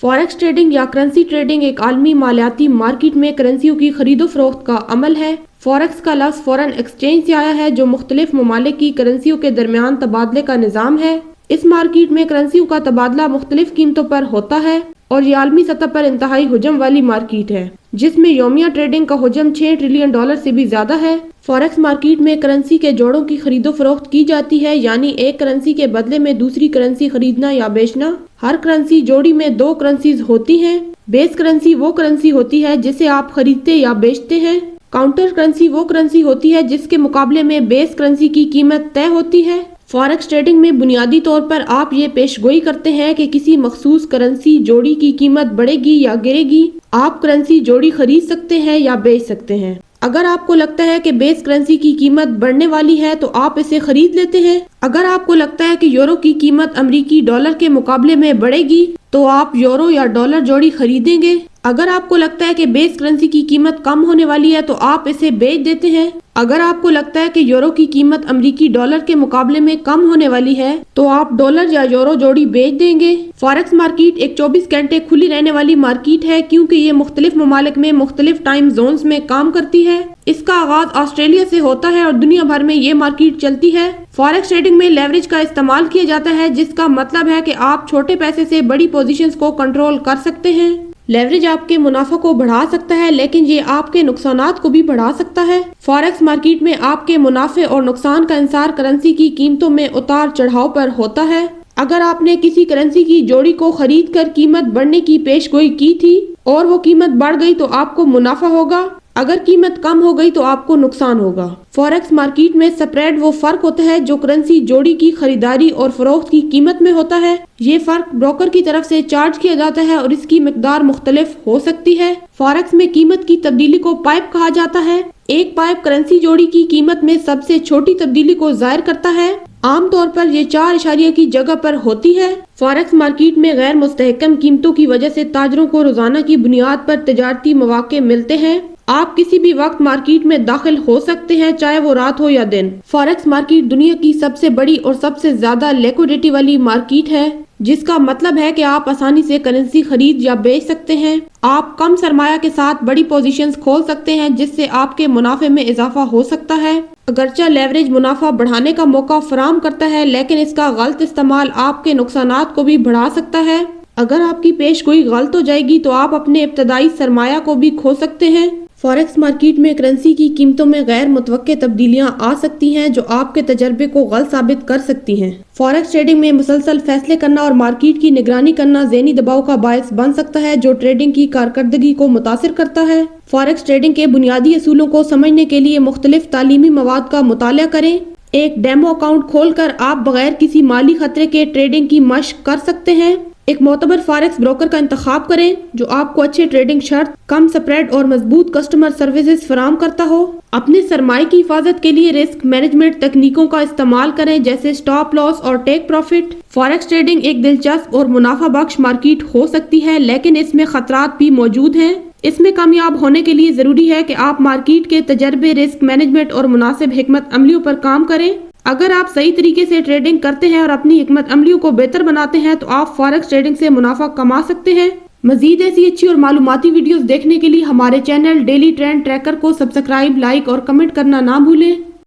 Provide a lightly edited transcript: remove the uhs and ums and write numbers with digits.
Forex trading या currency trading एक आलमी मालियाती मार्केट में करेंसियों की खरीदो फरोख्त का अमल है। फॉरेक्स का लफ्ज़ फॉरेन एक्सचेंज से आया है, जो मुख्तलिफ ममालिक की करेंसियों के दरमियान तबादले का निज़ाम है। इस मार्केट में करेंसियों का तबादला मुख्तलिफ कीमतों पर होता है और ये आलमी सतह पर इंतहाई हुजम वाली मार्केट है, जिसमें यौमिया ट्रेडिंग का हुजम $6 ट्रिलियन से भी ज्यादा है। फॉरेक्स मार्केट में करेंसी के जोड़ों की खरीदो फरोख्त की जाती है, यानी एक करेंसी के बदले में दूसरी करेंसी खरीदना या बेचना। हर करेंसी जोड़ी में 2 करेंसीज होती हैं। बेस करेंसी वो करेंसी होती है जिसे आप खरीदते या बेचते हैं। काउंटर करेंसी वो करेंसी होती है जिसके मुकाबले में बेस करेंसी की कीमत तय होती है। फॉरेक्स ट्रेडिंग में बुनियादी तौर पर आप ये पेशगोई करते हैं कि किसी मखसूस करेंसी जोड़ी की कीमत बढ़ेगी या गिरेगी। आप करेंसी जोड़ी खरीद सकते हैं या बेच सकते हैं। अगर आपको लगता है कि बेस करेंसी की कीमत बढ़ने वाली है तो आप इसे खरीद लेते हैं। अगर आपको लगता है कि यूरो की कीमत अमेरिकी डॉलर के मुकाबले में बढ़ेगी तो आप यूरो या डॉलर जोड़ी खरीदेंगे। अगर आपको लगता है कि बेस करेंसी की कीमत कम होने वाली है तो आप इसे बेच देते हैं। अगर आपको लगता है कि यूरो की कीमत अमेरिकी डॉलर के मुकाबले में कम होने वाली है तो आप डॉलर या यूरो जोड़ी बेच देंगे। फॉरेक्स मार्केट एक 24 घंटे खुली रहने वाली मार्केट है, क्योंकि ये मुख्तलिफ ममालिक में मुख्तलिफ टाइम जोन्स में काम करती है। इसका आगाज ऑस्ट्रेलिया से होता है और दुनिया भर में ये मार्केट चलती है। फॉरेक्स ट्रेडिंग में लेवरेज का इस्तेमाल किया जाता है, जिसका मतलब है कि आप छोटे पैसे से बड़ी पोजीशंस को कंट्रोल कर सकते हैं। लेवरेज आपके मुनाफा को बढ़ा सकता है, लेकिन ये आपके नुकसानात को भी बढ़ा सकता है। फॉरेक्स मार्केट में आपके मुनाफे और नुकसान का इंसार करेंसी की कीमतों में उतार चढ़ाव पर होता है। अगर आपने किसी करेंसी की जोड़ी को खरीद कर कीमत बढ़ने की पेशगोई की थी और वो कीमत बढ़ गई तो आपको मुनाफा होगा। अगर कीमत कम हो गई तो आपको नुकसान होगा। फॉरेक्स मार्केट में स्प्रेड वो फर्क होता है जो करेंसी जोड़ी की खरीदारी और फरोख्त की कीमत में होता है। ये फर्क ब्रोकर की तरफ से चार्ज किया जाता है और इसकी मिकदार मुख्तलिफ हो सकती है। फॉरेक्स में कीमत की तब्दीली को पाइप कहा जाता है। एक पाइप करेंसी जोड़ी की कीमत में सबसे छोटी तब्दीली को जाहिर करता है। आमतौर पर ये 4 इशारिया की जगह पर होती है। फॉरेक्स मार्केट में गैर मुस्तहकम कीमतों की वजह से ताजरों को रोजाना की बुनियाद पर तजारती मौके मिलते हैं। आप किसी भी वक्त मार्केट में दाखिल हो सकते हैं, चाहे वो रात हो या दिन। फॉरेक्स मार्केट दुनिया की सबसे बड़ी और सबसे ज्यादा लिक्विडिटी वाली मार्केट है, जिसका मतलब है कि आप आसानी से करेंसी खरीद या बेच सकते हैं। आप कम सरमाया के साथ बड़ी पोजीशंस खोल सकते हैं, जिससे आपके मुनाफे में इजाफा हो सकता है। अगरचे लेवरेज मुनाफा बढ़ाने का मौका फराहम करता है, लेकिन इसका गलत इस्तेमाल आपके नुकसानात को भी बढ़ा सकता है। अगर आपकी पेशगोई गलत हो जाएगी तो आप अपने इब्तदाई सरमाया को भी खो सकते हैं। फॉरेक्स मार्केट में करेंसी की कीमतों में गैर मुतवक्के तब्दीलियां आ सकती हैं, जो आपके तजर्बे को गलत साबित कर सकती हैं। फॉरेक्स ट्रेडिंग में मुसलसल फैसले करना और मार्केट की निगरानी करना ज़हनी दबाव का बायस बन सकता है, जो ट्रेडिंग की कारकर्दगी को मुतासिर करता है। फॉरेक्स ट्रेडिंग के बुनियादी असूलों को समझने के लिए मुख्तलिफ तालीमी मवाद का मुताला करें। एक डेमो अकाउंट खोलकर आप बगैर किसी माली खतरे के ट्रेडिंग की मशक कर सकते हैं। एक मोतबर फॉरेक्स ब्रोकर का इंतखाब करें जो आपको अच्छे ट्रेडिंग शर्त, कम स्प्रेड और मजबूत कस्टमर सर्विसेज फराहम करता हो। अपने सरमाए की हिफाजत के लिए रिस्क मैनेजमेंट तकनीकों का इस्तेमाल करें, जैसे स्टॉप लॉस और टेक प्रॉफिट। फॉरेक्स ट्रेडिंग एक दिलचस्प और मुनाफा बख्श मार्केट हो सकती है, लेकिन इसमें खतरात भी मौजूद हैं। इसमें कामयाब होने के लिए जरूरी है कि आप मार्केट के तजर्बे, रिस्क मैनेजमेंट और मुनासिब हिकमत अमलियों पर काम करें। अगर आप सही तरीके से ट्रेडिंग करते हैं और अपनी हिकमत अमलियों को बेहतर बनाते हैं तो आप फॉरेक्स ट्रेडिंग से मुनाफा कमा सकते हैं। मजीद ऐसी अच्छी और मालूमाती वीडियोस देखने के लिए हमारे चैनल डेली ट्रेंड ट्रैकर को सब्सक्राइब, लाइक और कमेंट करना ना भूलें।